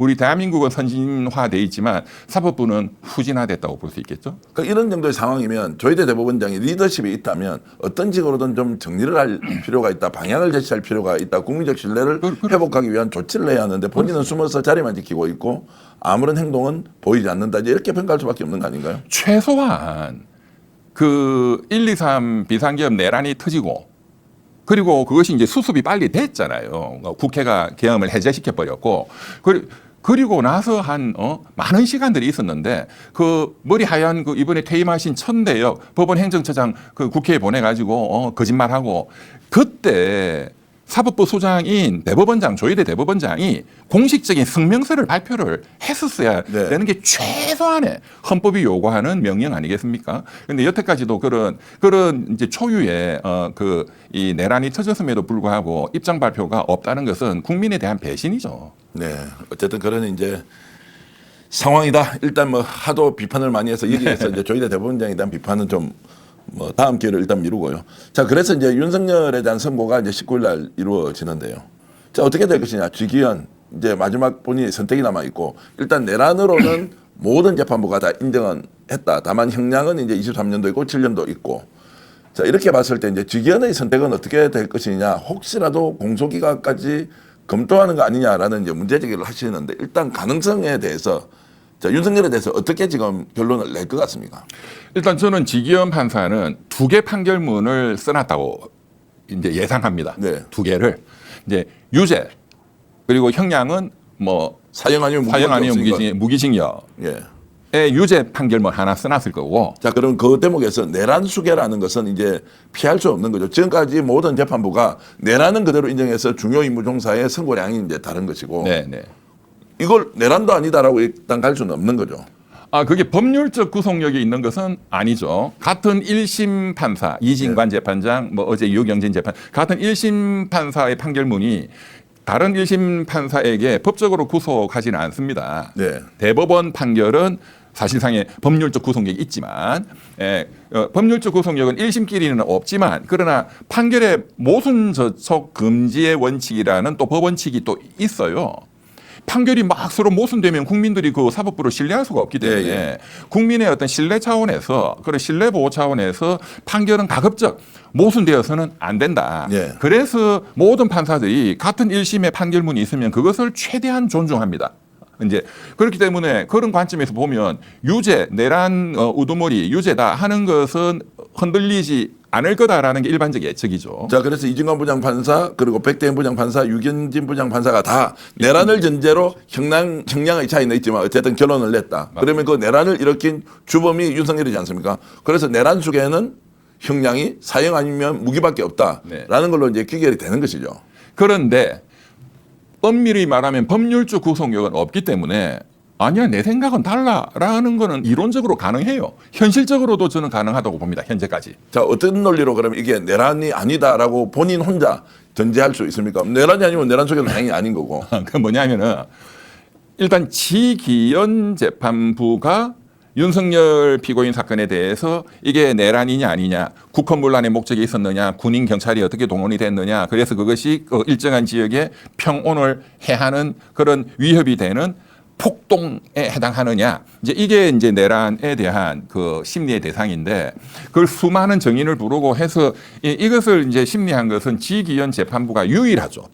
우리 대한민국은 선진화돼 있지만 사법부는 후진화됐다고 볼 수 있겠죠. 그러니까 이런 정도의 상황이면 조희대 대법원장이 리더십이 있다면 어떤 식으로든 좀 정리를 할 필요가 있다, 방향을 제시할 필요가 있다, 국민적 신뢰를 회복하기 위한 조치를 해야 하는데 본인은 숨어서 자리만 지키고 있고 아무런 행동은 보이지 않는다. 이렇게 평가할 수밖에 없는 거 아닌가요? 최소한 그 1, 2, 3 비상계엄 내란이 터지고 그리고 그것이 이제 수습이 빨리 됐잖아요. 국회가 계엄을 해제시켜 버렸고 그리고 나서 한 많은 시간들이 있었는데 그 머리 하얀 그 이번에 퇴임하신 천대엽 법원 행정처장 그 국회에 보내가지고 거짓말하고 그때 사법부 소장인 대법원장 조희대 대법원장이 공식적인 성명서를 발표를 했었어야 네. 되는 게 최소한의 헌법이 요구하는 명령 아니겠습니까? 그런데 여태까지도 그런 이제 초유의 그 이 내란이 터졌음에도 불구하고 입장 발표가 없다는 것은 국민에 대한 배신이죠. 네, 어쨌든 그런 이제 상황이다. 일단 뭐 하도 비판을 많이 해서 여기에서 이제 조희대 대법원장에 대한 비판은 좀 뭐 다음 기회를 일단 미루고요. 자, 그래서 이제 윤석열에 대한 선고가 이제 19일 날 이루어지는데요. 자, 어떻게 될 것이냐. 지기현 이제 마지막 본인의 선택이 남아 있고 일단 내란으로는 모든 재판부가 다 인정은 했다. 다만 형량은 이제 23년도 있고 7년도 있고. 자, 이렇게 봤을 때 이제 지기현의 선택은 어떻게 될 것이냐. 혹시라도 공소기각까지 검토하는 거 아니냐라는 이제 문제 제기를 하시는데 일단 가능성에 대해서 자, 윤석열에 대해서 어떻게 지금 결론을 낼 것 같습니까? 일단 저는 지기현 판사는 2개 판결문을 써놨다고 이제 예상합니다. 네. 2개를 이제 유죄 그리고 형량은 뭐 사형 아니면 무기징역. 예. 의 유죄 판결문 하나 써놨을 거고. 자, 그럼 그 대목에서 내란 수계라는 것은 이제 피할 수 없는 거죠. 지금까지 모든 재판부가 내란은 그대로 인정해서 중요 임무 종사의 선고량이 이제 다른 것이고. 네, 네. 이걸 내란도 아니다라고 일단 갈 수는 없는 거죠. 그게 법률적 구속력이 있는 것은 아니죠. 같은 1심 판사, 이진관 재판장, 뭐 어제 유경진 재판, 같은 1심 판사의 판결문이 다른 1심 판사에게 법적으로 구속하지는 않습니다. 네. 대법원 판결은 사실상의 법률적 구속력이 있지만 법률적 구속력은 1심끼리는 없지만 그러나 판결의 모순 저촉 금지의 원칙이라는 또 법원칙이 또 있어요. 판결이 막 서로 모순되면 국민들이 그 사법부를 신뢰할 수가 없기 때문에 예. 국민의 어떤 신뢰 차원에서 그런 신뢰 보호 차원에서 판결은 가급적 모순되어서는 안 된다. 예. 그래서 모든 판사들이 같은 1심의 판결문이 있으면 그것을 최대한 존중합니다. 이제 그렇기 때문에 그런 관점에서 보면 유죄, 내란 우두머리 유죄다 하는 것은 흔들리지 않을 거다라는 게 일반적 예측이죠. 자, 그래서 이진관 부장판사 그리고 백대현 부장판사, 유경진 부장판사가 다 내란을 전제로 형량의 차이는 있지만 어쨌든 결론을 냈다. 맞습니다. 그러면 그 내란을 일으킨 주범이 윤석열이지 않습니까? 그래서 내란 수계는 형량이 사형 아니면 무기밖에 없다라는 네. 걸로 이제 귀결이 되는 것이죠. 그런데 엄밀히 말하면 법률적 구속력은 없기 때문에 아니야 내 생각은 달라라는 거는 이론적으로 가능해요. 현실적으로도 저는 가능하다고 봅니다. 현재까지. 자, 어떤 논리로 그러면 이게 내란이 아니다라고 본인 혼자 전제할 수 있습니까? 내란이 아니면 내란 속에는 당연히 아닌 거고. 그 뭐냐면은 일단 지기현 재판부가 윤석열 피고인 사건에 대해서 이게 내란이냐 아니냐, 국헌문란의 목적이 있었느냐, 군인 경찰이 어떻게 동원이 됐느냐, 그래서 그것이 일정한 지역에 평온을 해하는 그런 위협이 되는 폭동에 해당하느냐, 이게 이제 내란에 대한 그 심리의 대상인데 그걸 수많은 정인을 부르고 해서 이것을 이제 심리한 것은 지기현 재판부가 유일하죠.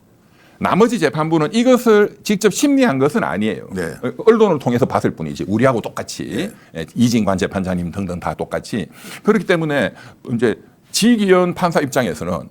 나머지 재판부는 이것을 직접 심리한 것은 아니에요. 네. 언론을 통해서 봤을 뿐이지 우리하고 똑같이 이진관 재판장님 등등 다 똑같이 그렇기 때문에 이제 지기현 판사 입장에서는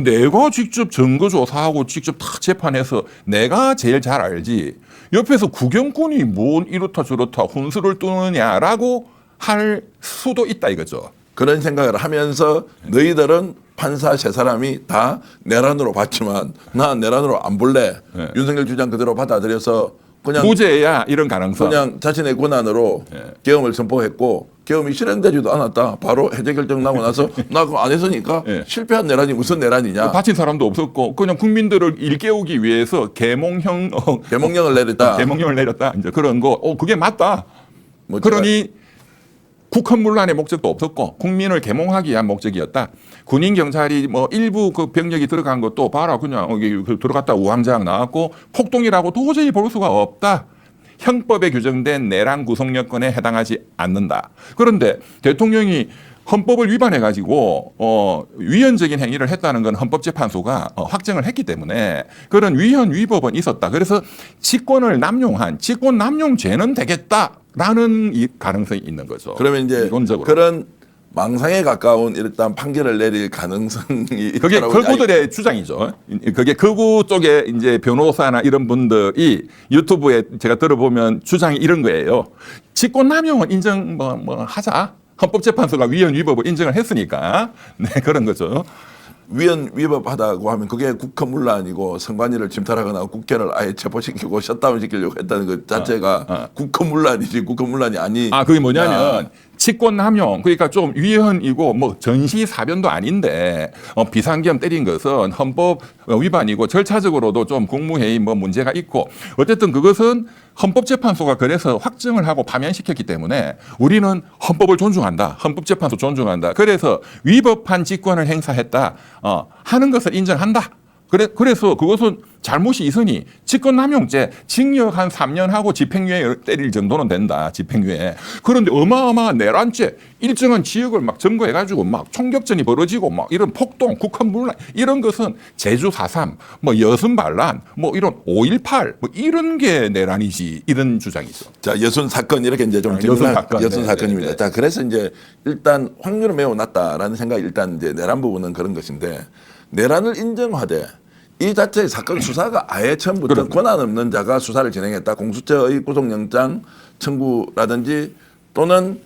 내가 직접 증거 조사하고 직접 다 재판해서 내가 제일 잘 알지 옆에서 구경꾼이 뭔 이렇다 저렇다 혼수를 뜨느냐라고 할 수도 있다 이거죠. 그런 생각을 하면서 너희들은 판사 세 사람이 다 내란으로 봤지만 나 내란으로 안 볼래. 네. 윤석열 주장 그대로 받아들여서 그냥 무죄야 이런 가능성. 그냥 자신의 권한으로 계엄을 선포했고 계엄이 실행되지도 않았다. 바로 해제 결정 나고 나서 나 그거 안 했으니까 실패한 내란이 무슨 내란이냐. 다친 사람도 없었고 그냥 국민들을 일깨우기 위해서 계몽령을 내렸다. 계몽령을 내렸다. 이제 그런 거. 그게 맞다. 뭐 그러니 국헌문란의 목적도 없었고 국민을 계몽하기 위한 목적이었다. 군인 경찰이 뭐 일부 그 병력이 들어간 것도 봐라 그냥 들어갔다 우왕좌왕 나왔고 폭동이라고 도저히 볼 수가 없다. 형법에 규정된 내란 구속여건에 해당하지 않는다. 그런데 대통령이 헌법을 위반해 가지고 위헌적인 행위를 했다는 건 헌법재판소가 확정을 했기 때문에 그런 위헌 위법은 있었다. 그래서 직권을 남용한 직권 남용죄는 되겠다라는 이 가능성이 있는 거죠. 그러면 이제 이론적으로. 그런 망상에 가까운 일단 판결을 내릴 가능성이 그게 있다라고 극우들의 주장이죠. 그게 극우 쪽에 이제 변호사나 이런 분들이 유튜브에 제가 들어보면 주장이 이런 거예요. 직권남용은 인정 뭐 하자. 헌법재판소가 위헌 위법을 인정을 했으니까 네 그런 거죠. 위헌 위법하다고 하면 그게 국헌문란이고 선관위를 침탈하거나 국회를 아예 체포시키고 셧다운시키려고 했다는 것 자체가 국헌문란이지 국헌문란이 아니. 그게 뭐냐면 직권남용 그러니까 좀 위헌이고 뭐 전시사변도 아닌데 비상계엄 때린 것은 헌법 위반이고 절차적으로도 좀 국무회의 뭐 문제가 있고 어쨌든 그것은 헌법재판소가 그래서 확정을 하고 파면시켰기 때문에 우리는 헌법을 존중한다. 헌법재판소 존중한다. 그래서 위법한 직권을 행사했다 하는 것을 인정한다. 그래서 그것은 잘못이 있으니 직권남용죄 징역 한 3년 하고 집행유예 때릴 정도는 된다. 집행유예. 그런데 어마어마한 내란죄 일정한 지역을 막 점거해가지고 막 총격전이 벌어지고 막 이런 폭동, 국헌문란 이런 것은 제주 4.3, 뭐 여순 반란, 뭐 이런 5.18 뭐 이런 게 내란이지 이런 주장이죠. 자 여순 사건 이렇게 이제 좀 여순 사건. 여순 사건입니다. 네. 자 그래서 이제 일단 확률은 매우 낮다라는 생각이 일단 이제 내란 부분은 그런 것인데 내란을 인정하되 이 자체의 사건 수사가 아예 처음부터 권한 없는 자가 수사를 진행했다. 공수처의 구속영장 청구라든지 또는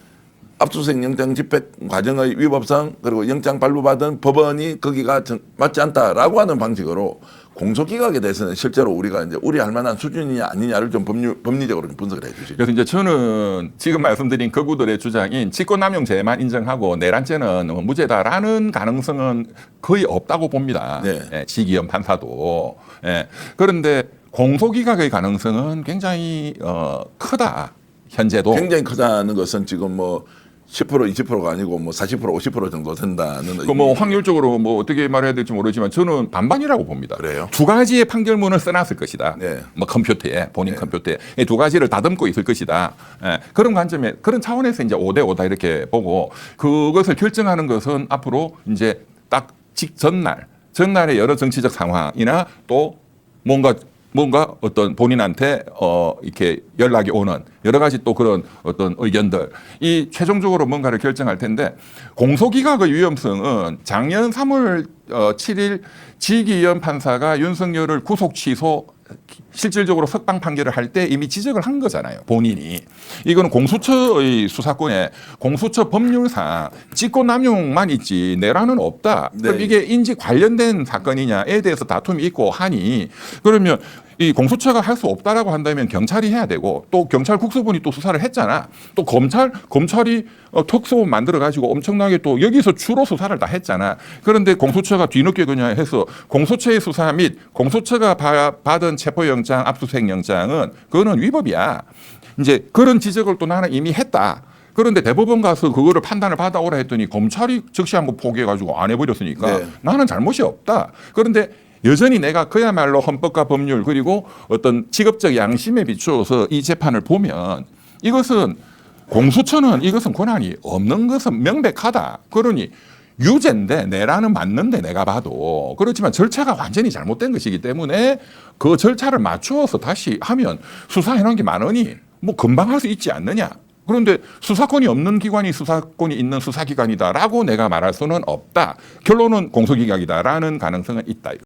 압수수색 영장 집행 과정의 위법성 그리고 영장 발부받은 법원이 거기가 맞지 않다라고 하는 방식으로 공소기각에 대해서는 실제로 우리가 이제 우려할 만한 수준이냐 아니냐를 좀 법리적으로 좀 분석을 해 주시죠. 그래서 이제 저는 지금 말씀드린 극우들의 주장인 직권남용죄만 인정하고 내란죄는 무죄다라는 가능성은 거의 없다고 봅니다. 네. 예, 지기현 판사도. 예. 그런데 공소기각의 가능성은 굉장히 크다. 현재도. 굉장히 크다는 것은 지금 뭐 10% 20%가 아니고 뭐 40% 50% 정도 된다는 그 뭐 확률적으로 뭐 어떻게 말해야 될지 모르지만 저는 반반이라고 봅니다. 그래요? 두 가지의 판결문을 써놨을 것이다. 네. 뭐 컴퓨터에 본인 네. 컴퓨터에 이 두 가지를 다듬고 있을 것이다. 예. 그런 관점에 그런 차원에서 이제 5대 5다 이렇게 보고 그것을 결정하는 것은 앞으로 이제 딱 전날의 여러 정치적 상황이나 또 뭔가 어떤 본인한테 이렇게 연락이 오는 여러 가지 또 그런 어떤 의견들 이 최종적으로 뭔가를 결정할 텐데 공소기각의 위험성은 작년 3월 7일 지기현 판사가 윤석열을 구속 취소 실질적으로 석방 판결을 할 때 이미 지적을 한 거잖아요. 본인이. 이거는 공수처의 수사권에 공수처 법률상 직권남용만 있지 내란은 없다. 네. 그럼 이게 인지 관련된 사건이냐에 대해서 다툼이 있고 하니 그러면 이 공수처가 할 수 없다라고 한다면 경찰이 해야 되고 또 경찰 국수본이 또 수사를 했잖아. 또 검찰이 특수본 만들어 가지고 엄청나게 또 여기서 주로 수사를 다 했잖아. 그런데 공수처가 뒤늦게 그냥 해서 공수처의 수사 및 공수처가 받은 체포영장, 압수수색영장은 그거는 위법이야. 이제 그런 지적을 또 나는 이미 했다. 그런데 대법원 가서 그거를 판단을 받아오라 했더니 검찰이 즉시 한번 포기해가지고 안 해버렸으니까 네. 나는 잘못이 없다. 그런데 여전히 내가 그야말로 헌법과 법률 그리고 어떤 직업적 양심에 비추어서 이 재판을 보면 이것은 공수처는 이것은 권한이 없는 것은 명백하다. 그러니 유죄인데 내란은 맞는데 내가 봐도 그렇지만 절차가 완전히 잘못된 것이기 때문에 그 절차를 맞추어서 다시 하면 수사해놓은 게 많으니 뭐 금방 할 수 있지 않느냐. 그런데 수사권이 없는 기관이 수사권이 있는 수사기관이다라고 내가 말할 수는 없다. 결론은 공소기각이다라는 가능성은 있다.